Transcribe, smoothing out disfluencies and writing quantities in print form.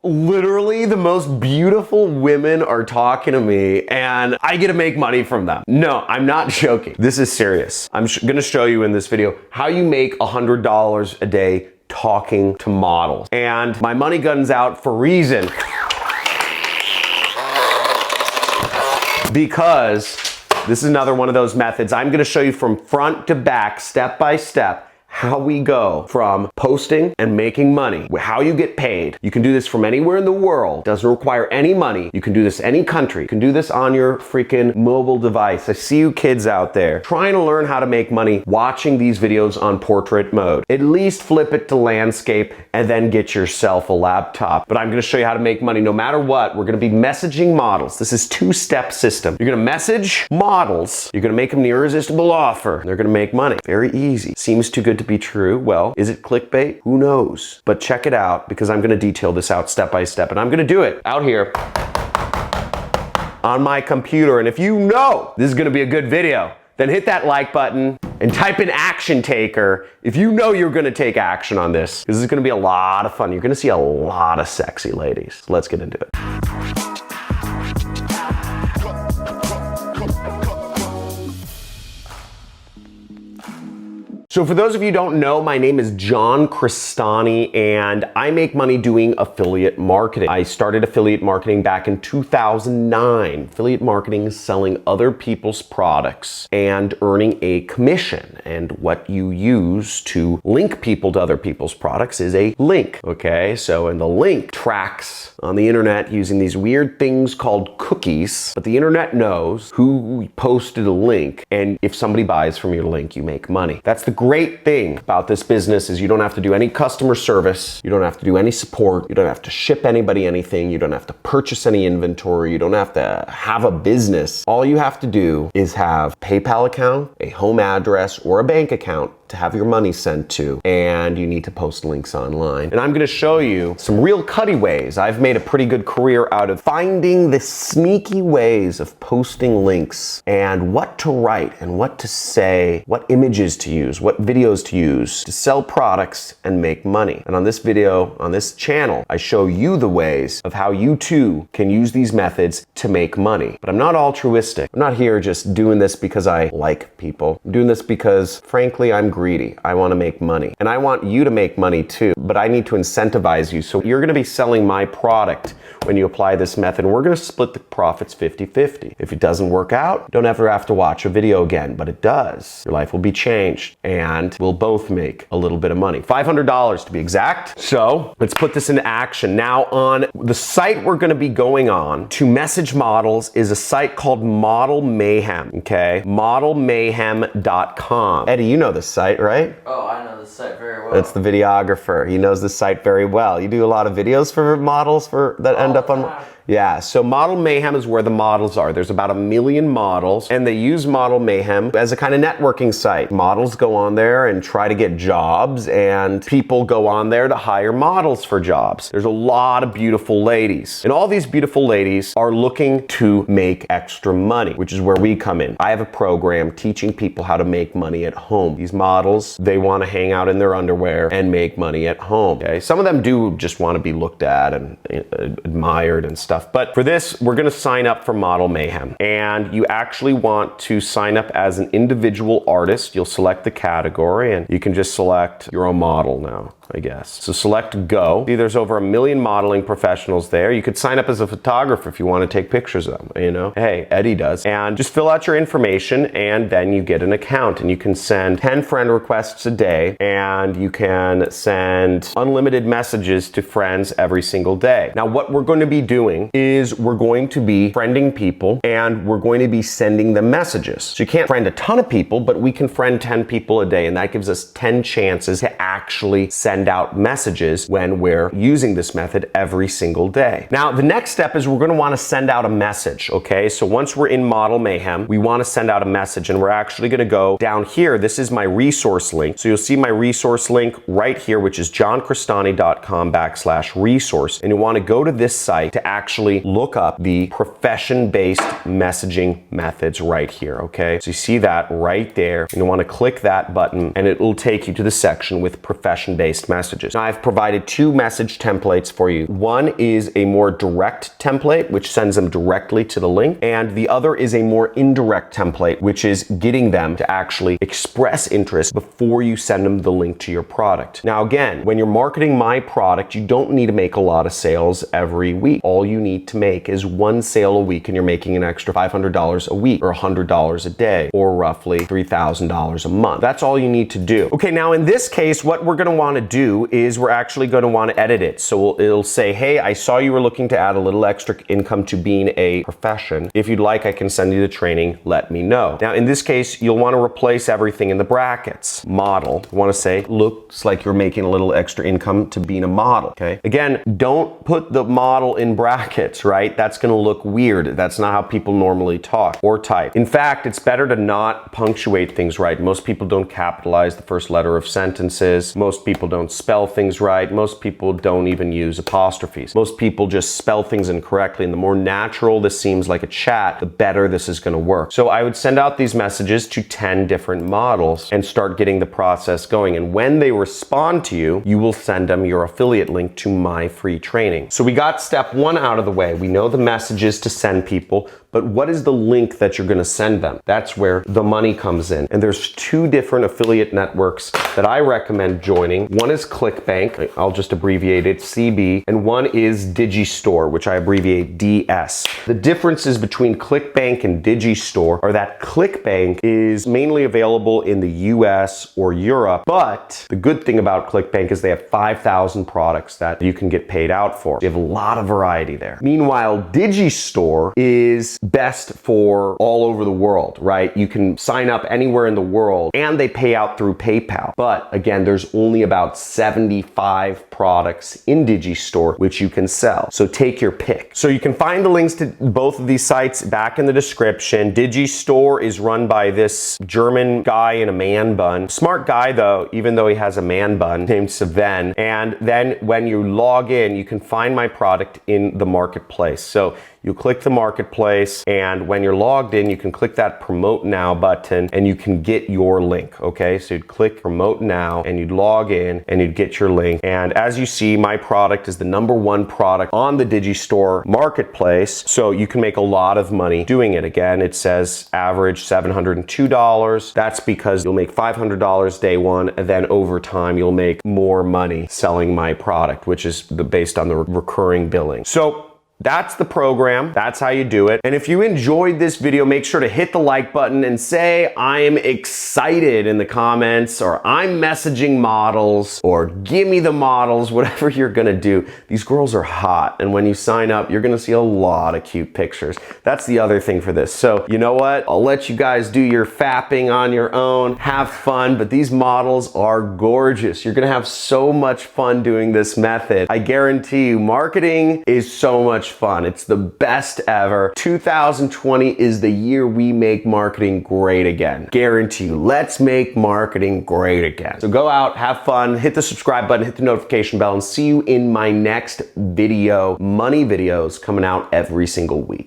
Literally the most beautiful women are talking to me and I get to make money from them. No, I'm not joking. This is serious. I'm gonna show you in this video how you make $100 a day talking to models. And my money gun's out for a reason. Because this is another one of those methods. I'm gonna show you from front to back, step by step, how we go from posting and making money, how you get paid. You can do this from anywhere in the world. Doesn't require any money. You can do this any country. You can do this on your freaking mobile device. I see you kids out there trying to learn how to make money watching these videos on portrait mode. At least flip it to landscape and then get yourself a laptop. But I'm gonna show you how to make money no matter what. We're gonna be messaging models. This is two-step system. You're gonna message models. You're gonna make them the irresistible offer. They're gonna make money. Very easy. Seems too good to be true. Well, is it clickbait? Who knows? But check it out because I'm gonna detail this out step by step and I'm gonna do it out here on my computer. And if you know this is gonna be a good video, then hit that like button and type in action taker if you know you're gonna take action on this. This is gonna be a lot of fun. You're gonna see a lot of sexy ladies. Let's get into it. So for those of you who don't know, my name is John Crestani and I make money doing affiliate marketing. I started affiliate marketing back in 2009. Affiliate marketing is selling other people's products and earning a commission. And what you use to link people to other people's products is a link, okay? So, and the link tracks on the internet using these weird things called cookies, but the internet knows who posted a link, and if somebody buys from your link, you make money. That's the great thing about this business is you don't have to do any customer service, you don't have to do any support, you don't have to ship anybody anything, you don't have to purchase any inventory, you don't have to have a business. All you have to do is have a PayPal account, a home address, or a bank account to have your money sent to, and you need to post links online. And I'm gonna show you some real cutty ways. I've made a pretty good career out of finding the sneaky ways of posting links and what to write and what to say, what images to use, what videos to use to sell products and make money. And on this video, on this channel, I show you the ways of how you too can use these methods to make money. But I'm not altruistic. I'm not here just doing this because I like people. I'm doing this because, frankly, I'm greedy. I want to make money. And I want you to make money too, but I need to incentivize you. So you're going to be selling my product when you apply this method. And we're going to split the profits 50-50. If it doesn't work out, you don't ever have to watch a video again, but it does. Your life will be changed and we'll both make a little bit of money. $500 to be exact. So let's put this into action. Now on the site we're going to be going on to message models is a site called Model Mayhem, okay? Modelmayhem.com. Eddie, you know this site, right? Oh, I know this site very well. That's the videographer. He knows the site very well. You do a lot of videos for models that end up on... Yeah, so Model Mayhem is where the models are. There's about 1 million models, and they use Model Mayhem as a kind of networking site. Models go on there and try to get jobs, and people go on there to hire models for jobs. There's a lot of beautiful ladies, and all these beautiful ladies are looking to make extra money, which is where we come in. I have a program teaching people how to make money at home. These models, they want to hang out in their underwear and make money at home, okay? Some of them do just want to be looked at and admired and stuff. But for this, we're gonna sign up for Model Mayhem. And you actually want to sign up as an individual artist. You'll select the category and you can just select your own model now, I guess. So select go. See, there's over 1 million modeling professionals there. You could sign up as a photographer if you want to take pictures of them, you know? Hey, Eddie does. And just fill out your information and then you get an account and you can send 10 friend requests a day and you can send unlimited messages to friends every single day. Now, what we're going to be doing is we're going to be friending people and we're going to be sending them messages. So you can't friend a ton of people, but we can friend 10 people a day and that gives us 10 chances to actually send out messages when we're using this method every single day. Now, the next step is we're going to want to send out a message, okay? So once we're in Model Mayhem, we want to send out a message and we're actually going to go down here. This is my resource link. So you'll see my resource link right here, which is johncrestani.com/resource. And you want to go to this site to actually actually look up the profession-based messaging methods right here, okay? So you see that right there. You want to click that button and it will take you to the section with profession-based messages. Now I've provided two message templates for you. One is a more direct template, which sends them directly to the link, and the other is a more indirect template, which is getting them to actually express interest before you send them the link to your product. Now again, when you're marketing my product, you don't need to make a lot of sales every week. All you need to make is one sale a week and you're making an extra $500 a week or $100 a day or roughly $3,000 a month. That's all you need to do. Okay, now in this case, what we're gonna wanna do is we're actually gonna wanna edit it. So it'll say, hey, I saw you were looking to add a little extra income to being a profession. If you'd like, I can send you the training, let me know. Now in this case, you'll wanna replace everything in the brackets. Model, you wanna say, looks like you're making a little extra income to being a model, okay? Again, don't put the model in brackets, right? That's gonna look weird. That's not how people normally talk or type. In fact, it's better to not punctuate things right. Most people don't capitalize the first letter of sentences. Most people don't spell things right. Most people don't even use apostrophes. Most people just spell things incorrectly, and the more natural this seems like a chat, the better this is gonna work. So I would send out these messages to 10 different models and start getting the process going. And when they respond to you, you will send them your affiliate link to my free training. So we got step one out of the way. We know the messages to send people, but what is the link that you're gonna send them? That's where the money comes in. And there's two different affiliate networks that I recommend joining. One is Clickbank, I'll just abbreviate it CB, and one is Digistore, which I abbreviate DS. The differences between Clickbank and Digistore are that Clickbank is mainly available in the US or Europe, but the good thing about Clickbank is they have 5,000 products that you can get paid out for. You have a lot of variety there. Meanwhile, Digistore is best for all over the world, right? You can sign up anywhere in the world and they pay out through PayPal. But again, there's only about 75 products in Digistore which you can sell. So take your pick. So you can find the links to both of these sites back in the description. Digistore is run by this German guy in a man bun. Smart guy though, even though he has a man bun, named Sven. And then when you log in, you can find my product in the marketplace. So you click the marketplace, and when you're logged in, you can click that promote now button and you can get your link, okay? So you'd click promote now and you'd log in and you'd get your link. And as you see, my product is the #1 product on the Digistore marketplace. So you can make a lot of money doing it. Again, it says average $702. That's because you'll make $500 day one, and then over time, you'll make more money selling my product, which is based on the recurring billing. So that's the program. That's how you do it. And if you enjoyed this video, make sure to hit the like button and say I'm excited in the comments, or I'm messaging models, or give me the models, whatever you're gonna do. These girls are hot. And when you sign up, you're gonna see a lot of cute pictures. That's the other thing for this. So you know what? I'll let you guys do your fapping on your own. Have fun, but these models are gorgeous. You're gonna have so much fun doing this method. I guarantee you, marketing is so much fun. It's the best ever. 2020 is the year we make marketing great again. Guarantee you. Let's make marketing great again. So go out, have fun, hit the subscribe button, hit the notification bell, and see you in my next video. Money videos coming out every single week.